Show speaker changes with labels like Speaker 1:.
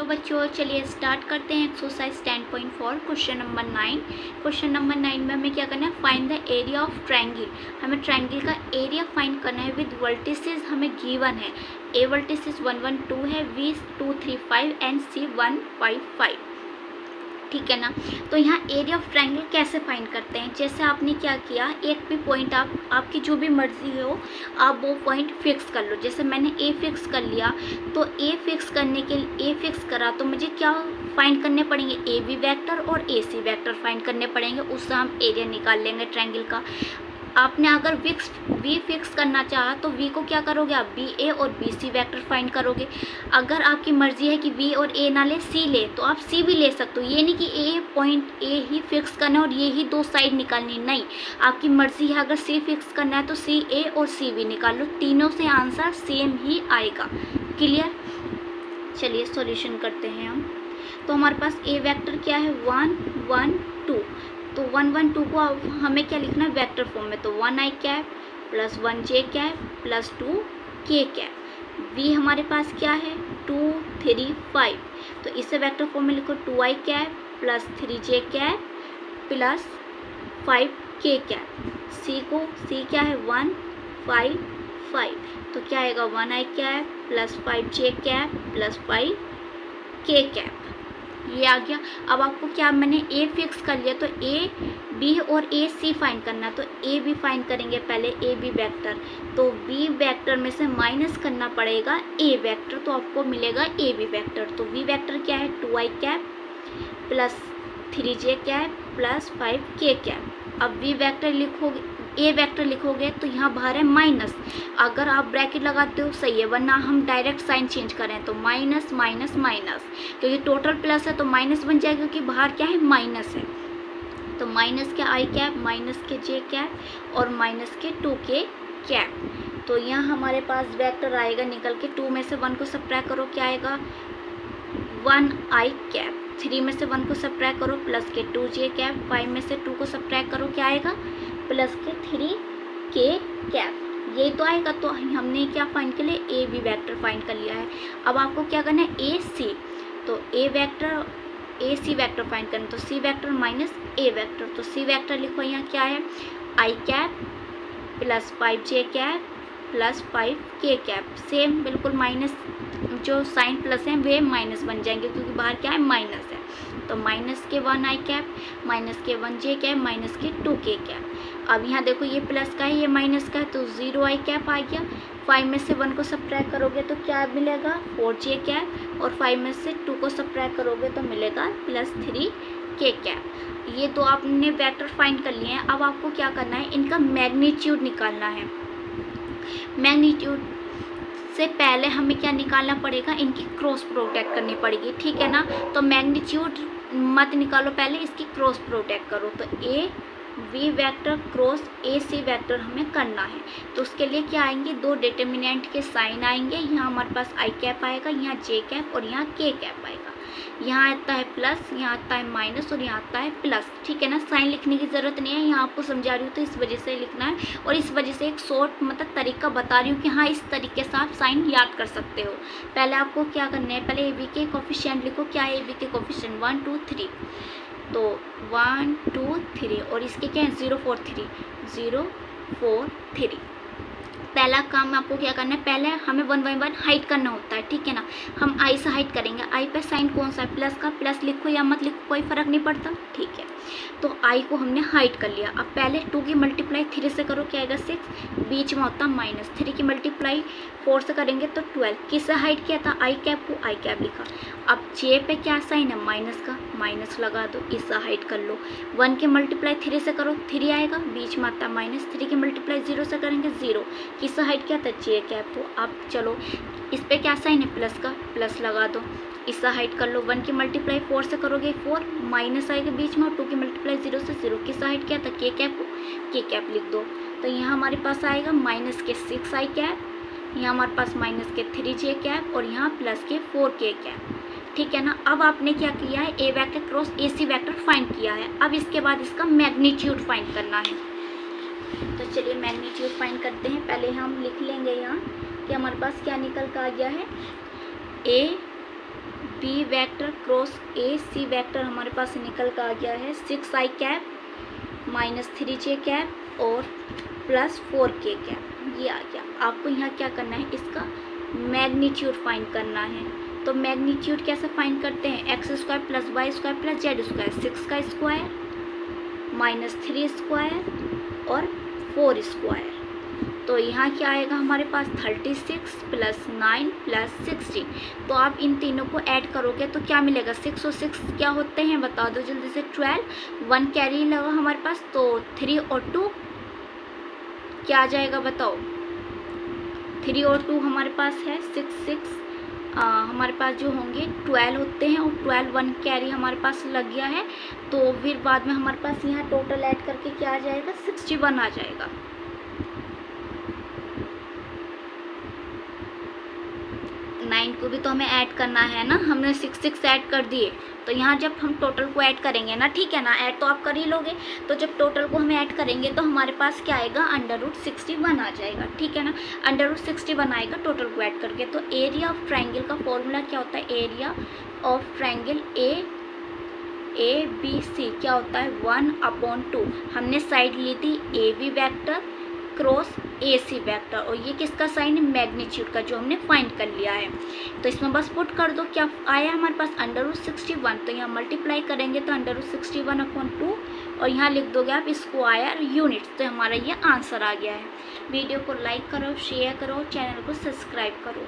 Speaker 1: बच्चों, चलिए स्टार्ट करते हैं exercise 10.4 question number 9। Question number 9 में हमें क्या करना है, find the area of triangle. हमें ट्रायंगल का एरिया फाइंड करना है विद वर्टिसेस हमें गिवन है। ए वर्टिसेस 1 1 2 है, बी 2 3 5 एंड सी 1 5 5। ठीक है ना। तो यहाँ एरिया ऑफ ट्रायंगल कैसे फाइंड करते हैं, जैसे आपने क्या किया, एक भी पॉइंट आपकी जो भी मर्जी हो आप वो पॉइंट फिक्स कर लो। जैसे मैंने ए फिक्स कर लिया, तो ए फिक्स करने के लिए ए फिक्स करा तो मुझे क्या फाइंड करने पड़ेंगे, ए बी वैक्टर और ए सी वैक्टर फाइंड करने पड़ेंगे, उससे हम एरिया निकाल लेंगे ट्रायंगल का। आपने अगर वी फिक्स करना चाहा तो वी को क्या करोगे आप, बी ए और बी सी वैक्टर फाइंड करोगे। अगर आपकी मर्जी है कि वी और ए ना ले सी ले तो आप सी भी ले सकते हो। ये नहीं कि ए पॉइंट ए ही फिक्स करना है और ये ही दो साइड निकालनी, नहीं, आपकी मर्जी है। अगर सी फिक्स करना है तो सी ए और सी बी निकाल लो, तीनों से आंसर सेम ही आएगा। क्लियर। चलिए सॉल्यूशन करते हैं हम। तो हमारे पास ए वेक्टर क्या है, 1 1 2। तो 1 1 2 को अब हमें क्या लिखना है वेक्टर फॉर्म में, तो 1 i cap plus 1 j cap plus 2 k cap. v हमारे पास क्या है 2 3 5, तो इसे वेक्टर फॉर्म में लिखो 2 i cap plus 3 j cap plus 5 k cap. c क्या है 1 5 5, तो क्या आएगा 1 i cap plus 5 j cap plus 5 k cap. ये आ गया। अब आपको क्या, मैंने ए फिक्स कर लिया तो ए बी और ए सी फाइंड करना, तो ए बी फाइंड करेंगे पहले, ए बी वैक्टर। तो बी वैक्टर में से माइनस करना पड़ेगा ए वैक्टर, तो आपको मिलेगा ए बी वैक्टर। तो वी वैक्टर क्या है 2 i cap plus 3 j cap plus 5 k cap. अब वी वैक्टर लिखोगे, ए वेक्टर लिखोगे तो यहाँ बाहर है माइनस, अगर आप ब्रैकेट लगाते हो सही है, वरना हम डायरेक्ट साइन चेंज करें तो माइनस माइनस माइनस, क्योंकि टोटल प्लस है तो माइनस बन जाएगा, क्योंकि बाहर क्या है माइनस है। तो माइनस के आई कैप, माइनस के जे कैप और माइनस के 2 के कैप। तो यहाँ हमारे पास वेक्टर आएगा निकल के, 2 में से 1 को सब्ट्रैक्ट करो, क्या आएगा 1 i कैप। 3 में से 1 को सब्ट्रैक्ट करो प्लस के 2 j कैप। 5 में से 2 को सब्ट्रैक्ट करो, क्या आएगा प्लस के 3 k कैप। ये तो आएगा। तो हमने क्या फाइंड कर लिया, ए बी वैक्टर फाइंड कर लिया है। अब आपको क्या करना है ए सी, तो A vector A C vector find करना, तो C vector minus A vector. तो सी वैक्टर लिखो यहाँ क्या है I cap plus 5 j cap plus 5 k cap. Same बिल्कुल, माइनस जो साइन प्लस है वे माइनस बन जाएंगे, क्योंकि बाहर क्या है माइनस है। तो माइनस के 1 i कैप माइनस के 1 j कैप माइनस के 2 k कैप। अब यहाँ देखो ये प्लस का है ये माइनस का है, तो 0 i कैप आ गया। 5 में से 1 को सब्ट्रैक्ट करोगे तो क्या मिलेगा 4 j कैप, और 5 में से 2 को सब्ट्रैक्ट करोगे तो मिलेगा प्लस 3 k कैप। ये तो आपने वेक्टर फाइंड कर लिए हैं। अब आपको क्या करना है, इनका मैग्नीट्यूड निकालना है। मैग्नीट्यूड से पहले हमें क्या निकालना पड़ेगा, इनकी क्रॉस प्रोडक्ट करनी पड़ेगी, ठीक है ना। तो मैग्नीट्यूड मत निकालो, पहले इसकी क्रॉस प्रोडक्ट करो। तो A V vector cross A C vector हमें करना है। तो उसके लिए क्या आएंगे, दो डिटर्मिनेंट के साइन आएंगे। यहाँ हमारे पास आई कैप आएगा, यहाँ जे कैप और यहाँ के कैप आएगा। यहाँ आता है प्लस, यहाँ आता है माइनस और यहाँ आता है प्लस, ठीक है ना। साइन लिखने की ज़रूरत नहीं है, यहाँ आपको समझा रही हूँ तो इस वजह से लिखना है, और इस वजह से एक शॉर्ट मतलब तरीका बता रही हूँ कि हाँ इस तरीके से आप साइन याद कर सकते हो। पहले आपको क्या करना है, पहले ए बी के कोफिशिएंट लिखो। क्या है ए बी के कोफिशिएंट 1 2 3, तो 1 2 3, और इसके क्या है 0 4 3 0 4 3। पहला काम आपको क्या करना है, पहले हमें 1 बाई 1 हाइट करना होता है, ठीक है ना। हम आई से हाइट करेंगे, आई पे साइन कौन सा है प्लस का, प्लस लिखो या मत लिखो कोई फ़र्क नहीं पड़ता, ठीक है। तो आई को हमने हाइट कर लिया। अब पहले 2 की मल्टीप्लाई 3 से करो, क्या आएगा 6, बीच में होता माइनस। 3 की मल्टीप्लाई 4 से करेंगे तो 12। किससे हाइट किया था, आई कैप को आई कैप लिखा। अब जे पे क्या साइन है माइनस का, माइनस लगा दो, इससे हाइट कर लो। 1 की मल्टीप्लाई 3 से करो, 3 आएगा, बीच में आता माइनस। 3 की मल्टीप्लाई 0 से करेंगे 0, किससे हाइट किया था जे कैप को। अब चलो इस पे क्या साइन है प्लस का, प्लस लगा दो, इससे हाइट कर लो। 1 की मल्टीप्लाई 4 से करोगे 4, माइनस आएगा बीच में, और 2 की मल्टीप्लाई 0 से 0, किससे हाइट किया था के कैप को, के कैप लिख दो। तो यहाँ हमारे पास आएगा माइनस के 6 i कैप, यहाँ हमारे पास माइनस के 3 j कैप और यहाँ प्लस के 4 k कैप, ठीक है ना। अब आपने क्या किया है, A vector cross A C vector find किया है। अब इसके बाद इसका मैग्नीट्यूड फाइंड करना है। तो चलिए मैग्नीट्यूड फाइंड करते हैं। पहले हम लिख लेंगे यहाँ कि हमारे पास क्या निकल कर आ गया है, A B vector cross A C vector हमारे पास निकल कर आ गया है 6i cap minus 3j cap और प्लस 4k कैप, ये आ गया। आपको यहाँ क्या करना है, इसका मैग्नीट्यूड फाइंड करना है। तो मैग्नीट्यूड कैसे फाइंड करते हैं, X square plus Y square plus Z square, 6 का स्क्वायर माइनस 3 स्क्वायर और 4 स्क्वायर। तो यहाँ क्या आएगा हमारे पास 36 प्लस 9 प्लस 16। तो आप इन तीनों को ऐड करोगे तो क्या मिलेगा, 6 और 6 क्या होते हैं बता दो जल्दी से, 12, 1 कैरी लगा हमारे पास, तो 3 और 2 क्या आ जाएगा बताओ, 3 और 2 हमारे पास है 6 हमारे पास जो होंगे 12 होते हैं और 12 1 कैरी हमारे पास लग गया है। तो फिर बाद में हमारे पास यहाँ टोटल ऐड करके क्या आ जाएगा, 61 आ जाएगा। 9 को भी तो हमें ऐड करना है ना, हमने 6 ऐड कर दिए। तो यहाँ जब हम टोटल को ऐड करेंगे ना, ठीक है ना, ऐड तो आप कर ही लोगे। तो जब टोटल को हमें ऐड करेंगे तो हमारे पास क्या आएगा, √61 आ जाएगा, ठीक है ना। √61 आएगा टोटल को ऐड करके। तो एरिया ऑफ ट्राइंगल का फॉर्मूला क्या होता है, area of triangle A B C क्या होता है, 1/2। हमने साइड ली थी A B vector cross A C vector, और ये किसका साइन है, मैग्नीट्यूड का, जो हमने फाइंड कर लिया है। तो इसमें बस पुट कर दो, क्या आया हमारे पास √61। तो यहाँ मल्टीप्लाई करेंगे तो √61/2 और यहाँ लिख दोगे आप स्क्वायर यूनिट्स। तो हमारा ये आंसर आ गया है। वीडियो को लाइक करो, शेयर करो, चैनल को सब्सक्राइब करो।